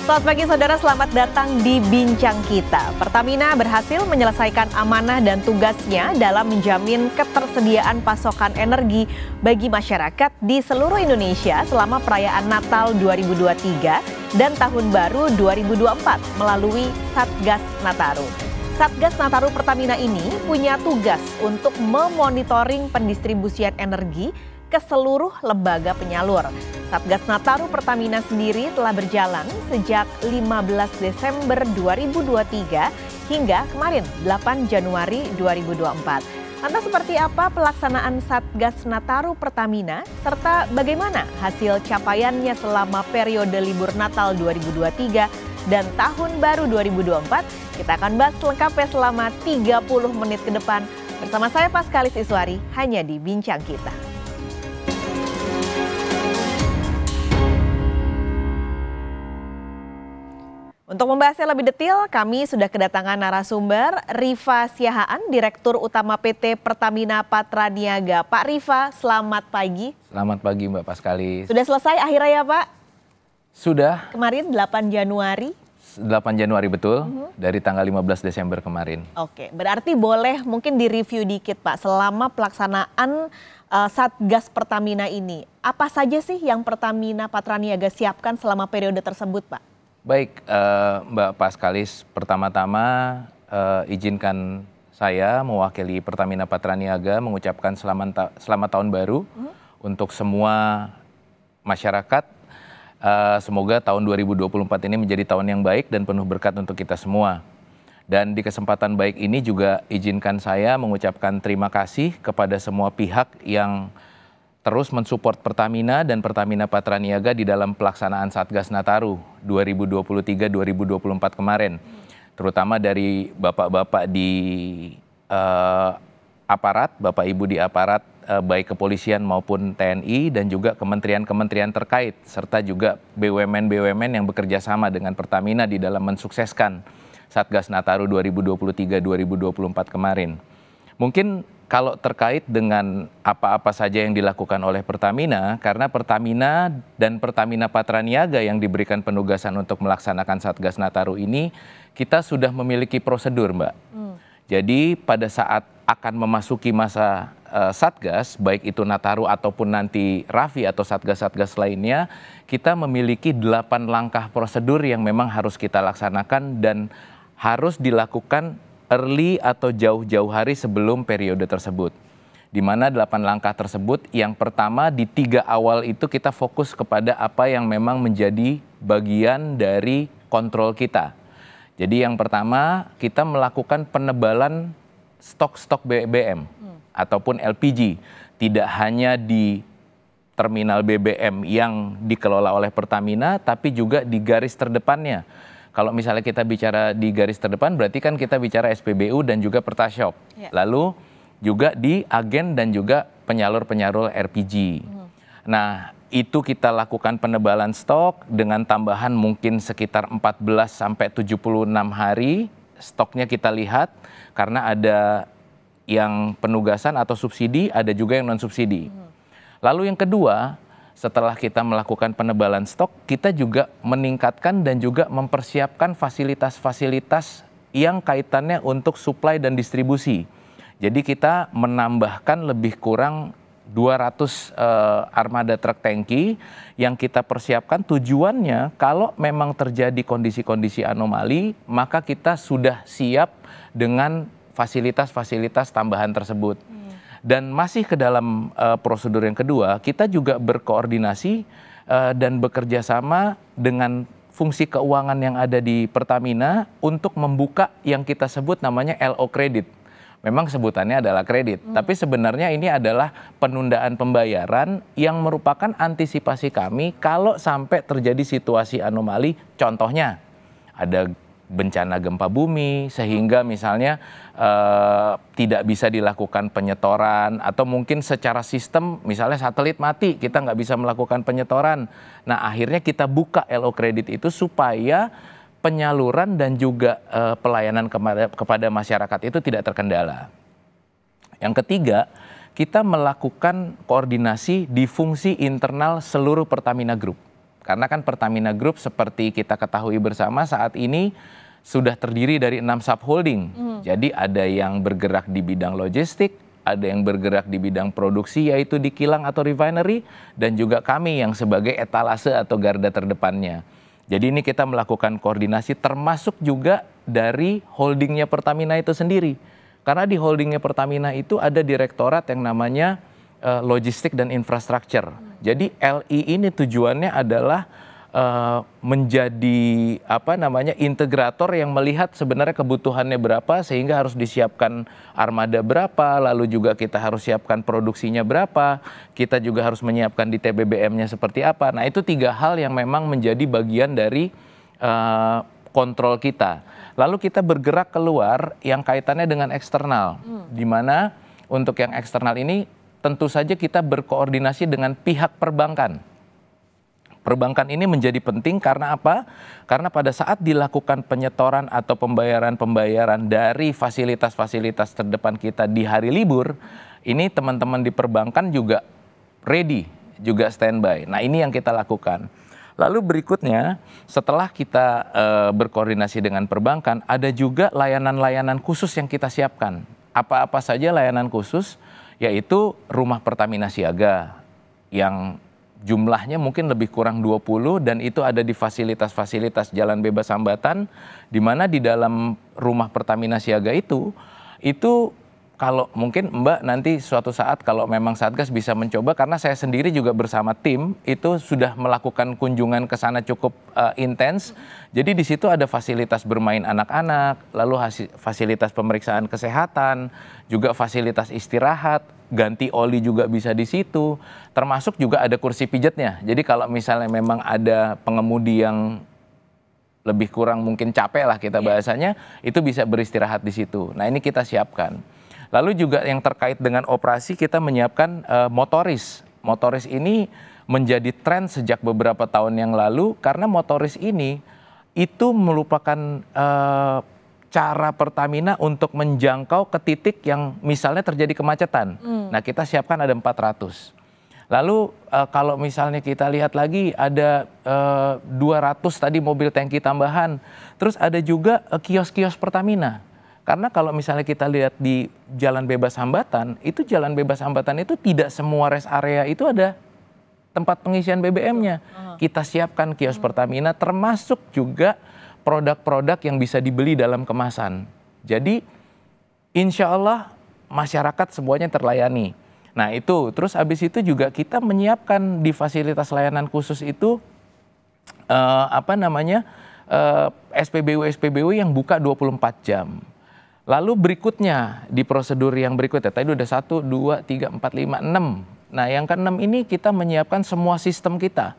Selamat pagi saudara, selamat datang di Bincang Kita. Pertamina berhasil menyelesaikan amanah dan tugasnya dalam menjamin ketersediaan pasokan energi bagi masyarakat di seluruh Indonesia selama perayaan Natal 2023 dan Tahun Baru 2024 melalui Satgas Nataru. Satgas Nataru Pertamina ini punya tugas untuk memonitoring pendistribusian energi ke seluruh lembaga penyalur. Satgas Nataru Pertamina sendiri telah berjalan sejak 15 Desember 2023 hingga kemarin 8 Januari 2024. Lantas seperti apa pelaksanaan Satgas Nataru Pertamina serta bagaimana hasil capaiannya selama periode libur Natal 2023 dan Tahun Baru 2024? Kita akan bahas lengkapnya selama 30 menit ke depan bersama saya Paskalis Iswari hanya di Bincang Kita. Untuk membahasnya lebih detail, kami sudah kedatangan narasumber Rifa Siahaan, Direktur Utama PT Pertamina Patra Niaga. Pak Rifa, selamat pagi. Selamat pagi Mbak Paskalis. Sudah selesai akhirnya ya Pak? Sudah. Kemarin 8 Januari. 8 Januari betul, dari tanggal 15 Desember kemarin. Oke, berarti boleh mungkin direview dikit Pak, selama pelaksanaan Satgas Pertamina ini. Apa saja sih yang Pertamina Patra Niaga siapkan selama periode tersebut Pak? Baik Mbak Paskalis, pertama-tama izinkan saya mewakili Pertamina Patra Niaga mengucapkan selamat tahun baru untuk semua masyarakat. Semoga tahun 2024 ini menjadi tahun yang baik dan penuh berkat untuk kita semua. Dan di kesempatan baik ini juga izinkan saya mengucapkan terima kasih kepada semua pihak yang terus mensupport Pertamina dan Pertamina Patra Niaga di dalam pelaksanaan Satgas Nataru 2023-2024 kemarin. Terutama dari bapak-bapak di aparat, bapak ibu di aparat baik kepolisian maupun TNI dan juga kementerian-kementerian terkait serta juga BUMN-BUMN yang bekerja sama dengan Pertamina di dalam mensukseskan Satgas Nataru 2023-2024 kemarin. Mungkin kalau terkait dengan apa-apa saja yang dilakukan oleh Pertamina, karena Pertamina dan Pertamina Patra Niaga yang diberikan penugasan untuk melaksanakan Satgas Nataru ini, kita sudah memiliki prosedur Mbak. Jadi pada saat akan memasuki masa Satgas, baik itu Nataru ataupun nanti Rafi atau Satgas-Satgas lainnya, kita memiliki 8 langkah prosedur yang memang harus kita laksanakan dan harus dilakukan early atau jauh-jauh hari sebelum periode tersebut. Di mana 8 langkah tersebut, yang pertama di 3 awal itu kita fokus kepada apa yang memang menjadi bagian dari kontrol kita. Jadi yang pertama kita melakukan penebalan stok-stok BBM ataupun LPG. Tidak hanya di terminal BBM yang dikelola oleh Pertamina, tapi juga di garis terdepannya. Kalau misalnya kita bicara di garis terdepan, berarti kan kita bicara SPBU dan juga Pertashop. Ya. Lalu juga di agen dan juga penyalur-penyalur LPG. Nah, itu kita lakukan penebalan stok dengan tambahan mungkin sekitar 14 sampai 76 hari. Stoknya kita lihat karena ada yang penugasan atau subsidi, ada juga yang non-subsidi. Lalu yang kedua, setelah kita melakukan penebalan stok, kita juga meningkatkan dan juga mempersiapkan fasilitas-fasilitas yang kaitannya untuk suplai dan distribusi. Jadi kita menambahkan lebih kurang 200 armada truk tangki yang kita persiapkan tujuannya kalau memang terjadi kondisi-kondisi anomali, maka kita sudah siap dengan fasilitas-fasilitas tambahan tersebut. Dan masih ke dalam prosedur yang kedua, kita juga berkoordinasi dan bekerja sama dengan fungsi keuangan yang ada di Pertamina untuk membuka yang kita sebut namanya LO kredit. Memang sebutannya adalah kredit, tapi sebenarnya ini adalah penundaan pembayaran yang merupakan antisipasi kami kalau sampai terjadi situasi anomali. Contohnya ada bencana gempa bumi sehingga misalnya tidak bisa dilakukan penyetoran atau mungkin secara sistem misalnya satelit mati kita nggak bisa melakukan penyetoran. Nah akhirnya kita buka LO kredit itu supaya penyaluran dan juga pelayanan kepada masyarakat itu tidak terkendala. Yang ketiga, kita melakukan koordinasi di fungsi internal seluruh Pertamina Group. Karena kan Pertamina Group seperti kita ketahui bersama saat ini sudah terdiri dari 6 subholding. Jadi ada yang bergerak di bidang logistik, ada yang bergerak di bidang produksi yaitu di kilang atau refinery, dan juga kami yang sebagai etalase atau garda terdepannya. Jadi ini kita melakukan koordinasi termasuk juga dari holdingnya Pertamina itu sendiri. Karena di holdingnya Pertamina itu ada direktorat yang namanya logistik dan infrastruktur. Jadi LI ini tujuannya adalah menjadi integrator yang melihat sebenarnya kebutuhannya berapa sehingga harus disiapkan armada berapa, lalu juga kita harus siapkan produksinya berapa, kita juga harus menyiapkan di TBBM-nya seperti apa. Nah itu 3 hal yang memang menjadi bagian dari kontrol kita. Lalu kita bergerak keluar yang kaitannya dengan eksternal, di mana untuk yang eksternal ini tentu saja kita berkoordinasi dengan pihak perbankan. Perbankan ini menjadi penting karena apa? Karena pada saat dilakukan penyetoran atau pembayaran-pembayaran dari fasilitas-fasilitas terdepan kita di hari libur, ini teman-teman di perbankan juga ready, juga standby. Nah ini yang kita lakukan. Lalu berikutnya setelah kita berkoordinasi dengan perbankan, ada juga layanan-layanan khusus yang kita siapkan. Apa-apa saja layanan khusus, yaitu rumah Pertamina Siaga yang jumlahnya mungkin lebih kurang 20 dan itu ada di fasilitas-fasilitas jalan bebas hambatan, di mana di dalam rumah Pertamina Siaga itu kalau mungkin Mbak nanti suatu saat kalau memang Satgas bisa mencoba, karena saya sendiri juga bersama tim itu sudah melakukan kunjungan ke sana cukup intens. Jadi di situ ada fasilitas bermain anak-anak, lalu fasilitas pemeriksaan kesehatan, juga fasilitas istirahat, ganti oli juga bisa di situ, termasuk juga ada kursi pijatnya. Jadi kalau misalnya memang ada pengemudi yang lebih kurang mungkin capek lah kita bahasanya, itu bisa beristirahat di situ. Nah ini kita siapkan. Lalu juga yang terkait dengan operasi kita menyiapkan motoris. Motoris ini menjadi tren sejak beberapa tahun yang lalu karena motoris ini itu merupakan cara Pertamina untuk menjangkau ke titik yang misalnya terjadi kemacetan. Nah kita siapkan ada 400. Lalu kalau misalnya kita lihat lagi ada 200 tadi mobil tangki tambahan. Terus ada juga kios-kios Pertamina. Karena kalau misalnya kita lihat di jalan bebas hambatan, itu jalan bebas hambatan itu tidak semua rest area itu ada tempat pengisian BBM-nya. Kita siapkan kios Pertamina termasuk juga produk-produk yang bisa dibeli dalam kemasan. Jadi insya Allah masyarakat semuanya terlayani. Nah itu, terus habis itu juga kita menyiapkan di fasilitas layanan khusus itu SPBU yang buka 24 jam. Lalu berikutnya di prosedur yang berikutnya, tadi udah 1, 2, 3, 4, 5, 6. Nah yang ke-6 ini kita menyiapkan semua sistem kita.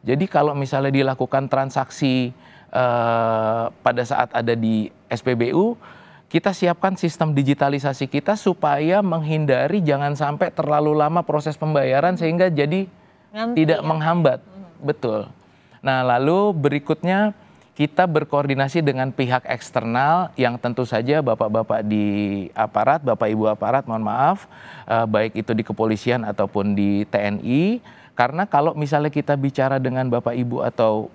Jadi kalau misalnya dilakukan transaksi pada saat ada di SPBU, kita siapkan sistem digitalisasi kita supaya menghindari jangan sampai terlalu lama proses pembayaran sehingga jadi tidak menghambat. Betul. Nah lalu berikutnya kita berkoordinasi dengan pihak eksternal yang tentu saja bapak-bapak di aparat, bapak ibu aparat mohon maaf, baik itu di kepolisian ataupun di TNI. Karena kalau misalnya kita bicara dengan bapak ibu atau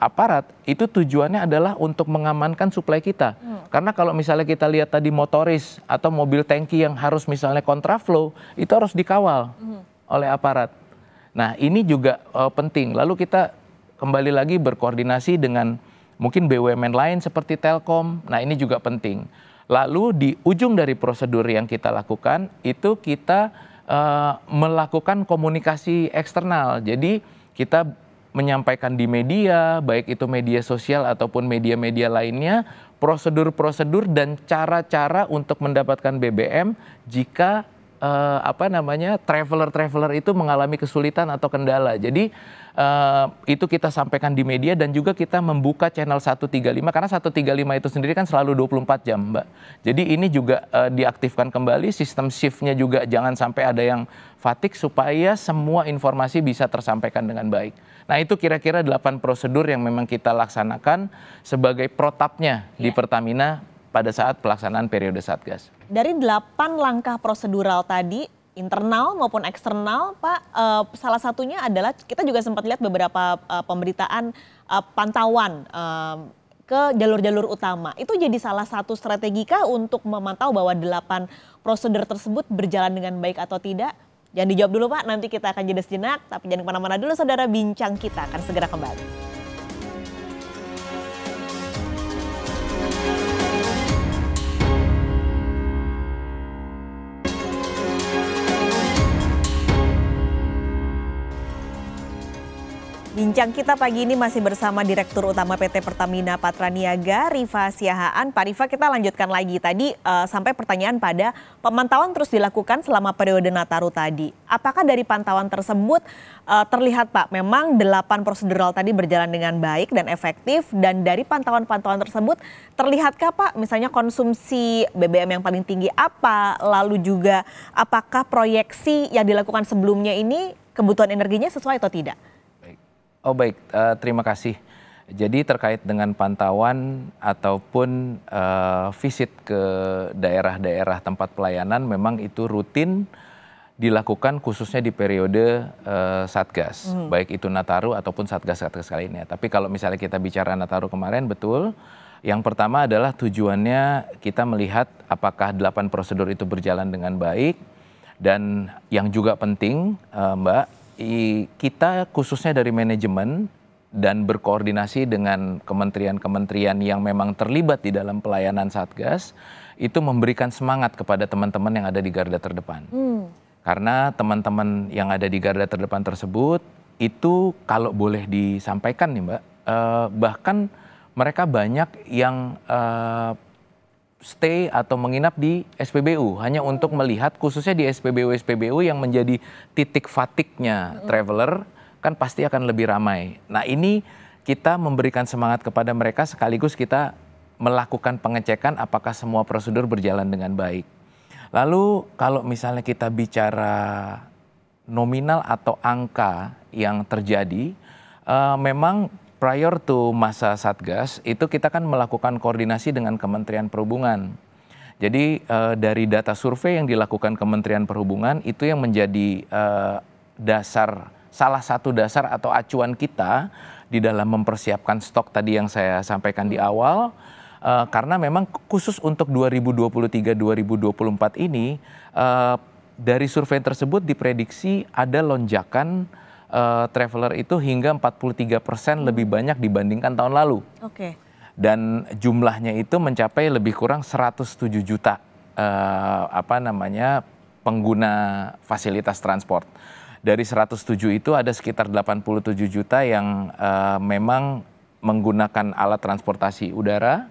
aparat, itu tujuannya adalah untuk mengamankan suplai kita. Karena kalau misalnya kita lihat tadi motoris atau mobil tangki yang harus misalnya kontraflow, itu harus dikawal oleh aparat. Nah ini juga penting. Lalu kita kembali lagi berkoordinasi dengan mungkin BUMN lain seperti Telkom, nah ini juga penting. Lalu di ujung dari prosedur yang kita lakukan, itu kita melakukan komunikasi eksternal. Jadi kita menyampaikan di media, baik itu media sosial ataupun media-media lainnya, prosedur-prosedur dan cara-cara untuk mendapatkan BBM jika traveler-traveler itu mengalami kesulitan atau kendala. Jadi itu kita sampaikan di media dan juga kita membuka channel 135 karena 135 itu sendiri kan selalu 24 jam, Mbak. Jadi ini juga diaktifkan kembali, sistem shift-nya juga jangan sampai ada yang fatigue supaya semua informasi bisa tersampaikan dengan baik. Nah itu kira-kira 8 prosedur yang memang kita laksanakan sebagai protapnya di Pertamina pada saat pelaksanaan periode Satgas. Dari 8 langkah prosedural tadi, internal maupun eksternal, Pak. Salah satunya adalah kita juga sempat lihat beberapa pemberitaan pantauan ke jalur-jalur utama. Itu jadi salah satu strategi kah untuk memantau bahwa 8 prosedur tersebut berjalan dengan baik atau tidak? Jangan dijawab dulu Pak, nanti kita akan jeda sejenak. Tapi jangan kemana-mana dulu saudara, bincang kita akan segera kembali. Bincang kita pagi ini masih bersama Direktur Utama PT Pertamina Patraniaga, Rifa Siahaan. Pak Rifa, kita lanjutkan lagi. Tadi sampai pertanyaan pada pemantauan terus dilakukan selama periode Nataru tadi. Apakah dari pantauan tersebut terlihat Pak, memang 8 prosedural tadi berjalan dengan baik dan efektif, dan dari pantauan-pantauan tersebut terlihatkah Pak misalnya konsumsi BBM yang paling tinggi apa, lalu juga apakah proyeksi yang dilakukan sebelumnya ini kebutuhan energinya sesuai atau tidak? Oh baik, terima kasih. Jadi terkait dengan pantauan ataupun visit ke daerah-daerah tempat pelayanan memang itu rutin dilakukan khususnya di periode Satgas. Baik itu Nataru ataupun Satgas-Satgas lainnya. Tapi kalau misalnya kita bicara Nataru kemarin, betul. Yang pertama adalah tujuannya kita melihat apakah 8 prosedur itu berjalan dengan baik. Dan yang juga penting Mbak, kita khususnya dari manajemen dan berkoordinasi dengan kementerian-kementerian yang memang terlibat di dalam pelayanan Satgas, itu memberikan semangat kepada teman-teman yang ada di garda terdepan. Karena teman-teman yang ada di garda terdepan tersebut, itu kalau boleh disampaikan nih Mbak, bahkan mereka banyak yang stay atau menginap di SPBU hanya untuk melihat khususnya di SPBU yang menjadi titik fatiknya traveler, kan pasti akan lebih ramai. Nah ini kita memberikan semangat kepada mereka sekaligus kita melakukan pengecekan apakah semua prosedur berjalan dengan baik. Lalu kalau misalnya kita bicara nominal atau angka yang terjadi, memang prior to masa Satgas, itu kita kan melakukan koordinasi dengan Kementerian Perhubungan. Jadi dari data survei yang dilakukan Kementerian Perhubungan, itu yang menjadi salah satu dasar atau acuan kita di dalam mempersiapkan stok tadi yang saya sampaikan di awal. Karena memang khusus untuk 2023-2024 ini, dari survei tersebut diprediksi ada lonjakan traveler itu hingga 43% lebih banyak dibandingkan tahun lalu. Oke. Dan jumlahnya itu mencapai lebih kurang 107 juta pengguna fasilitas transport. Dari 107 itu ada sekitar 87 juta yang memang menggunakan alat transportasi udara,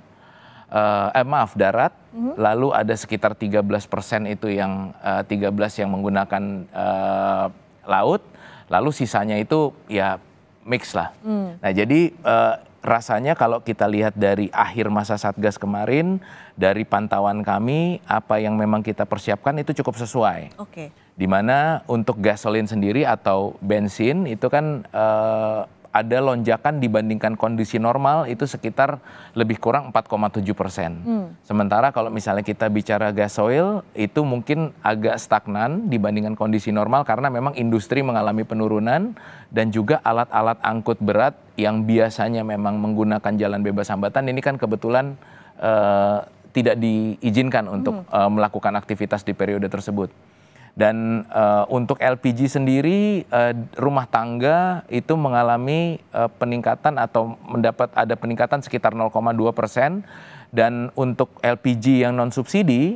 darat. Lalu ada sekitar 13% itu yang 13 yang menggunakan laut. Lalu sisanya itu ya mix lah. Nah jadi rasanya kalau kita lihat dari akhir masa Satgas kemarin, dari pantauan kami, apa yang memang kita persiapkan itu cukup sesuai. Oke. Dimana untuk gasolin sendiri atau bensin itu kan ada lonjakan dibandingkan kondisi normal itu sekitar lebih kurang 4,7%. Sementara kalau misalnya kita bicara gasoil itu mungkin agak stagnan dibandingkan kondisi normal karena memang industri mengalami penurunan dan juga alat-alat angkut berat yang biasanya memang menggunakan jalan bebas hambatan ini kan kebetulan tidak diizinkan untuk melakukan aktivitas di periode tersebut. Dan untuk LPG sendiri rumah tangga itu mengalami peningkatan atau ada peningkatan sekitar 0,2%. Dan untuk LPG yang non subsidi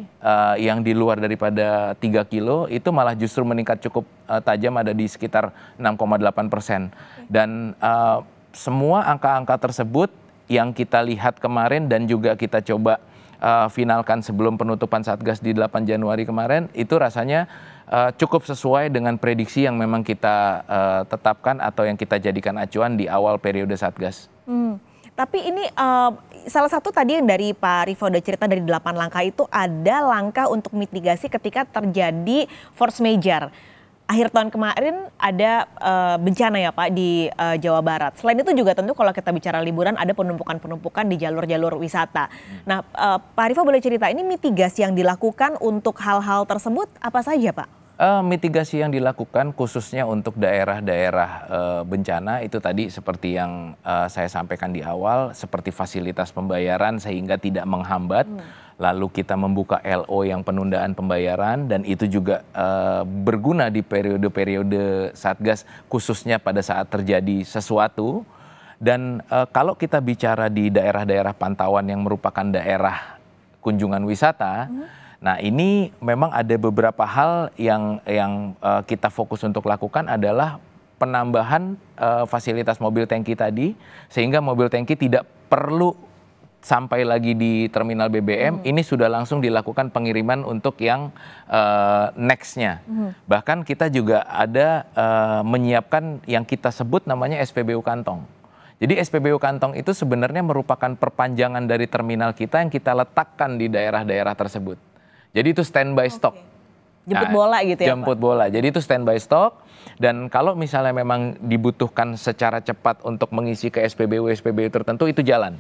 yang di luar daripada 3 kilo itu malah justru meningkat cukup tajam, ada di sekitar 6,8%. Dan semua angka-angka tersebut yang kita lihat kemarin dan juga kita coba finalkan sebelum penutupan Satgas di 8 Januari kemarin itu rasanya cukup sesuai dengan prediksi yang memang kita tetapkan atau yang kita jadikan acuan di awal periode Satgas. Tapi ini salah satu tadi yang dari Pak Rifa udah cerita dari 8 langkah itu ada langkah untuk mitigasi ketika terjadi force major. Akhir tahun kemarin ada bencana ya Pak di Jawa Barat. Selain itu juga tentu kalau kita bicara liburan ada penumpukan-penumpukan di jalur-jalur wisata. Nah Pak Rifa boleh cerita ini mitigasi yang dilakukan untuk hal-hal tersebut apa saja Pak? Mitigasi yang dilakukan khususnya untuk daerah-daerah bencana itu tadi seperti yang saya sampaikan di awal, seperti fasilitas pembayaran sehingga tidak menghambat. Lalu kita membuka LO yang penundaan pembayaran dan itu juga berguna di periode-periode Satgas khususnya pada saat terjadi sesuatu. Dan kalau kita bicara di daerah-daerah pantauan yang merupakan daerah kunjungan wisata, nah ini memang ada beberapa hal yang kita fokus untuk lakukan adalah penambahan fasilitas mobil tangki tadi, sehingga mobil tangki tidak perlu sampai lagi di terminal BBM, ini sudah langsung dilakukan pengiriman untuk yang next-nya. Bahkan kita juga ada menyiapkan yang kita sebut namanya SPBU Kantong. Jadi SPBU Kantong itu sebenarnya merupakan perpanjangan dari terminal kita yang kita letakkan di daerah-daerah tersebut. Jadi itu standby stok. Jemput bola gitu ya, jemput Pak? bola. Jadi itu standby stok. Dan kalau misalnya memang dibutuhkan secara cepat untuk mengisi ke SPBU tertentu, itu jalan.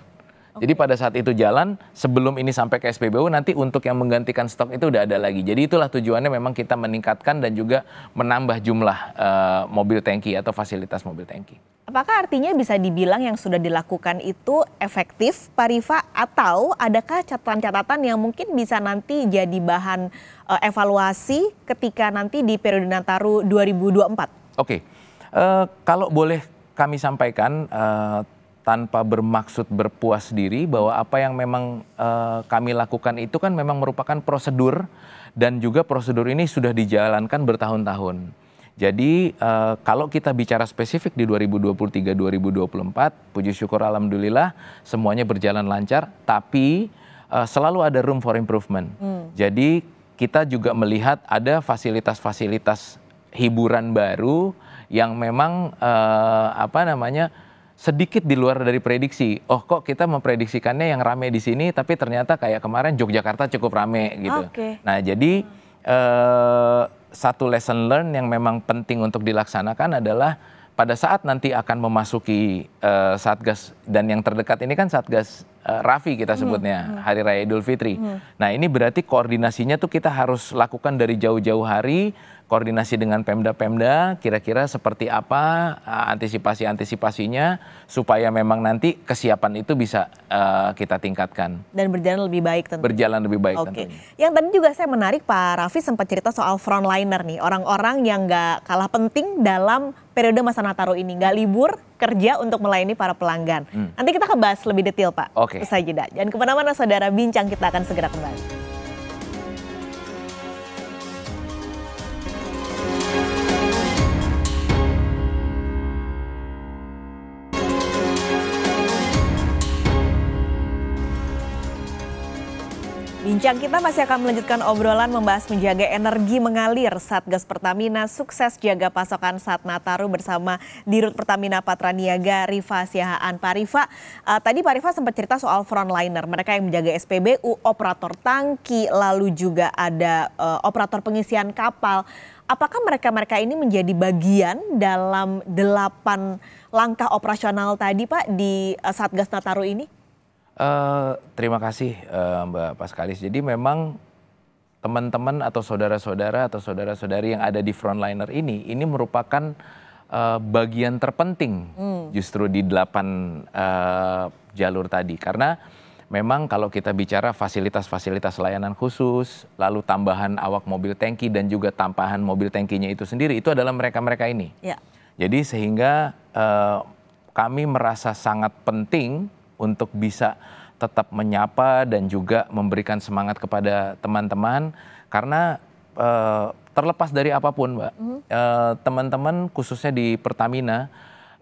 Jadi pada saat itu jalan, sebelum ini sampai ke SPBU, nanti untuk yang menggantikan stok itu udah ada lagi. Jadi itulah tujuannya memang kita meningkatkan dan juga menambah jumlah mobil tangki atau fasilitas mobil tangki. Apakah artinya bisa dibilang yang sudah dilakukan itu efektif, Pak Rifa? Atau adakah catatan-catatan yang mungkin bisa nanti jadi bahan evaluasi ketika nanti di periode Nataru 2024? Oke, kalau boleh kami sampaikan, tanpa bermaksud berpuas diri bahwa apa yang memang kami lakukan itu kan memang merupakan prosedur dan juga prosedur ini sudah dijalankan bertahun-tahun. Jadi kalau kita bicara spesifik di 2023-2024, puji syukur alhamdulillah semuanya berjalan lancar, tapi selalu ada room for improvement. Jadi kita juga melihat ada fasilitas-fasilitas hiburan baru yang memang sedikit di luar dari prediksi. Oh kok kita memprediksikannya yang rame di sini, tapi ternyata kayak kemarin Yogyakarta cukup rame gitu. Nah jadi satu lesson learn yang memang penting untuk dilaksanakan adalah pada saat nanti akan memasuki Satgas, dan yang terdekat ini kan Satgas Rafi kita sebutnya, Hari Raya Idul Fitri. Nah ini berarti koordinasinya tuh kita harus lakukan dari jauh-jauh hari, koordinasi dengan Pemda-Pemda, kira-kira seperti apa antisipasinya supaya memang nanti kesiapan itu bisa kita tingkatkan. Dan berjalan lebih baik tentunya. Berjalan lebih baik tentunya. Yang tadi juga saya menarik, Pak Raffi sempat cerita soal frontliner nih, orang-orang yang nggak kalah penting dalam periode masa Nataru ini, nggak libur, kerja untuk melayani para pelanggan. Nanti kita akan bahas lebih detail, Pak. Usai jeda. Jangan kemana-mana, saudara, bincang kita akan segera kembali. Bincang kita masih akan melanjutkan obrolan membahas menjaga energi mengalir. Satgas Pertamina sukses jaga pasokan saat Nataru bersama Dirut Pertamina Patraniaga Rifa Siahaan. Pak Rifa, tadi Pak Rifa sempat cerita soal frontliner, mereka yang menjaga SPBU, operator tangki, lalu juga ada operator pengisian kapal. Apakah mereka-mereka ini menjadi bagian dalam 8 langkah operasional tadi, Pak, di Satgas Nataru ini? Terima kasih Mbak Paskalis. Jadi memang teman-teman atau saudara-saudara atau saudara-saudari yang ada di frontliner ini merupakan bagian terpenting justru di 8 jalur tadi. Karena memang kalau kita bicara fasilitas-fasilitas layanan khusus, lalu tambahan awak mobil tangki dan juga tambahan mobil tangkinya itu sendiri, itu adalah mereka-mereka ini. Ya. Jadi sehingga kami merasa sangat penting untuk bisa tetap menyapa dan juga memberikan semangat kepada teman-teman, karena terlepas dari apapun, Mbak, teman-teman khususnya di Pertamina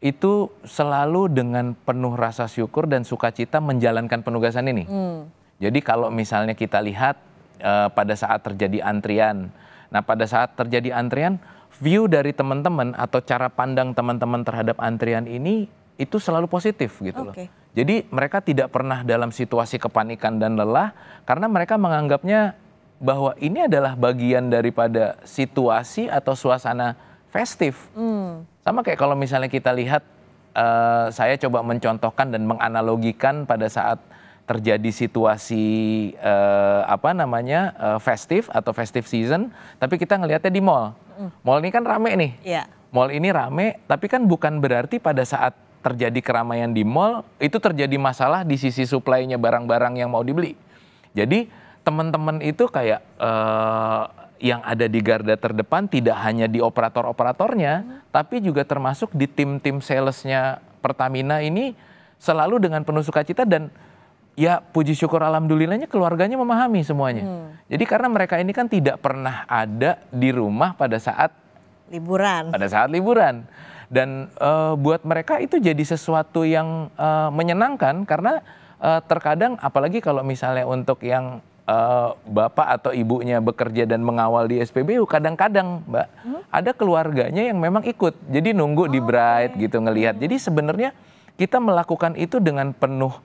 itu selalu dengan penuh rasa syukur dan sukacita menjalankan penugasan ini. Jadi kalau misalnya kita lihat pada saat terjadi antrian, nah pada saat terjadi antrian, view dari teman-teman atau cara pandang teman-teman terhadap antrian ini itu selalu positif gitu loh. Jadi mereka tidak pernah dalam situasi kepanikan dan lelah karena mereka menganggapnya bahwa ini adalah bagian daripada situasi atau suasana festif. Sama kayak kalau misalnya kita lihat, saya coba mencontohkan dan menganalogikan pada saat terjadi situasi festive atau festive season, tapi kita ngelihatnya di mall. Mall ini kan rame nih. Iya. Mall ini rame, tapi kan bukan berarti pada saat terjadi keramaian di mall itu terjadi masalah di sisi supply-nya barang-barang yang mau dibeli. Jadi teman-teman itu kayak yang ada di garda terdepan tidak hanya di operator-operatornya, tapi juga termasuk di tim-tim salesnya Pertamina ini selalu dengan penuh sukacita dan ya puji syukur alhamdulillahnya keluarganya memahami semuanya. Jadi karena mereka ini kan tidak pernah ada di rumah pada saat liburan. Dan buat mereka itu jadi sesuatu yang menyenangkan karena terkadang apalagi kalau misalnya untuk yang bapak atau ibunya bekerja dan mengawal di SPBU, kadang-kadang Mbak ada keluarganya yang memang ikut. Jadi nunggu di Bright gitu ngelihat. Jadi sebenarnya kita melakukan itu dengan penuh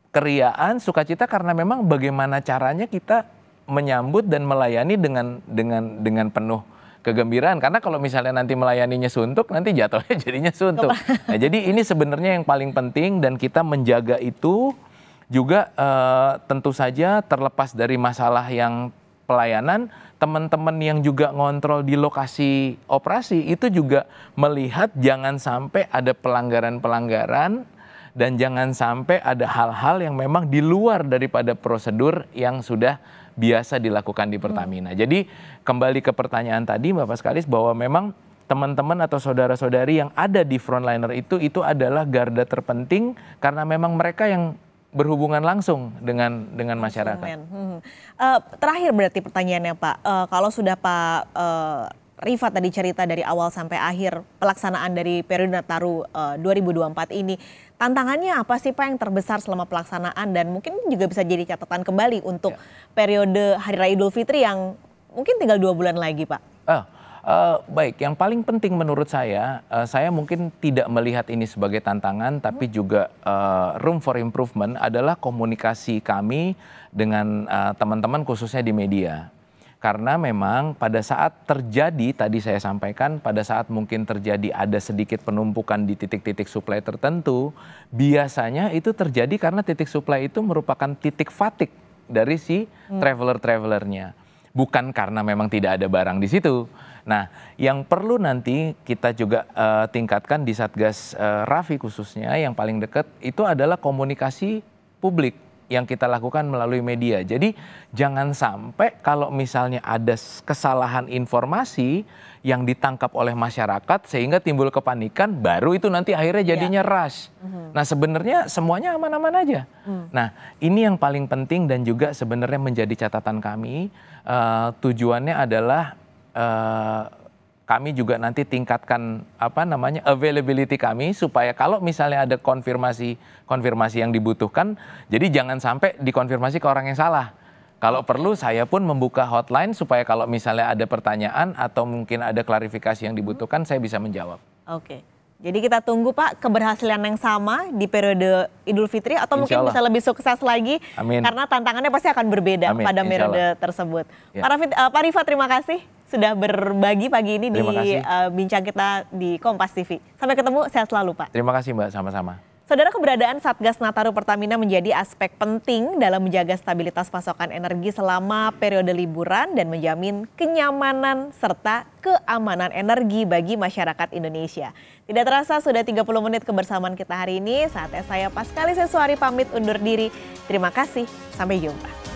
keriaan, sukacita karena memang bagaimana caranya kita menyambut dan melayani dengan penuh kegembiraan. Karena kalau misalnya nanti melayaninya suntuk, nanti jatuhnya jadinya suntuk. Nah, jadi ini sebenarnya yang paling penting dan kita menjaga itu juga tentu saja terlepas dari masalah yang pelayanan, teman-teman yang juga ngontrol di lokasi operasi itu juga melihat jangan sampai ada pelanggaran-pelanggaran dan jangan sampai ada hal-hal yang memang di luar daripada prosedur yang sudah biasa dilakukan di Pertamina. Jadi kembali ke pertanyaan tadi Bapak Skalis bahwa memang teman-teman atau saudara-saudari yang ada di frontliner itu adalah garda terpenting karena memang mereka yang berhubungan langsung dengan masyarakat. Terakhir berarti pertanyaannya Pak, kalau sudah Pak Rifat tadi cerita dari awal sampai akhir pelaksanaan dari periode Nataru 2024 ini, tantangannya apa sih Pak yang terbesar selama pelaksanaan dan mungkin juga bisa jadi catatan kembali untuk periode Hari Raya Idul Fitri yang mungkin tinggal 2 bulan lagi Pak? Baik, yang paling penting menurut saya mungkin tidak melihat ini sebagai tantangan, tapi juga room for improvement adalah komunikasi kami dengan teman-teman khususnya di media. Karena memang pada saat terjadi, tadi saya sampaikan, pada saat mungkin terjadi ada sedikit penumpukan di titik-titik suplai tertentu, biasanya itu terjadi karena titik suplai itu merupakan titik fatigue dari si traveler-travelernya. Bukan karena memang tidak ada barang di situ. Nah, yang perlu nanti kita juga tingkatkan di Satgas Rafi khususnya yang paling dekat itu adalah komunikasi publik yang kita lakukan melalui media. Jadi jangan sampai kalau misalnya ada kesalahan informasi yang ditangkap oleh masyarakat sehingga timbul kepanikan, baru itu nanti akhirnya jadinya rush. Nah sebenarnya semuanya aman-aman aja. Nah ini yang paling penting dan juga sebenarnya menjadi catatan kami. Tujuannya adalah kami juga nanti tingkatkan availability kami supaya kalau misalnya ada konfirmasi yang dibutuhkan, jadi jangan sampai dikonfirmasi ke orang yang salah. Kalau perlu saya pun membuka hotline supaya kalau misalnya ada pertanyaan atau mungkin ada klarifikasi yang dibutuhkan saya bisa menjawab. Oke. Jadi kita tunggu Pak keberhasilan yang sama di periode Idul Fitri atau mungkin bisa lebih sukses lagi. Amin. Karena tantangannya pasti akan berbeda pada periode tersebut. Ya. Pak Rifat terima kasih sudah berbagi pagi ini di bincang kita di Kompas TV. Sampai ketemu, sehat selalu Pak. Terima kasih Mbak, sama-sama. Saudara, keberadaan Satgas Nataru Pertamina menjadi aspek penting dalam menjaga stabilitas pasokan energi selama periode liburan dan menjamin kenyamanan serta keamanan energi bagi masyarakat Indonesia. Tidak terasa sudah 30 menit kebersamaan kita hari ini. Saatnya saya Paskalis Sesuari pamit undur diri. Terima kasih, sampai jumpa.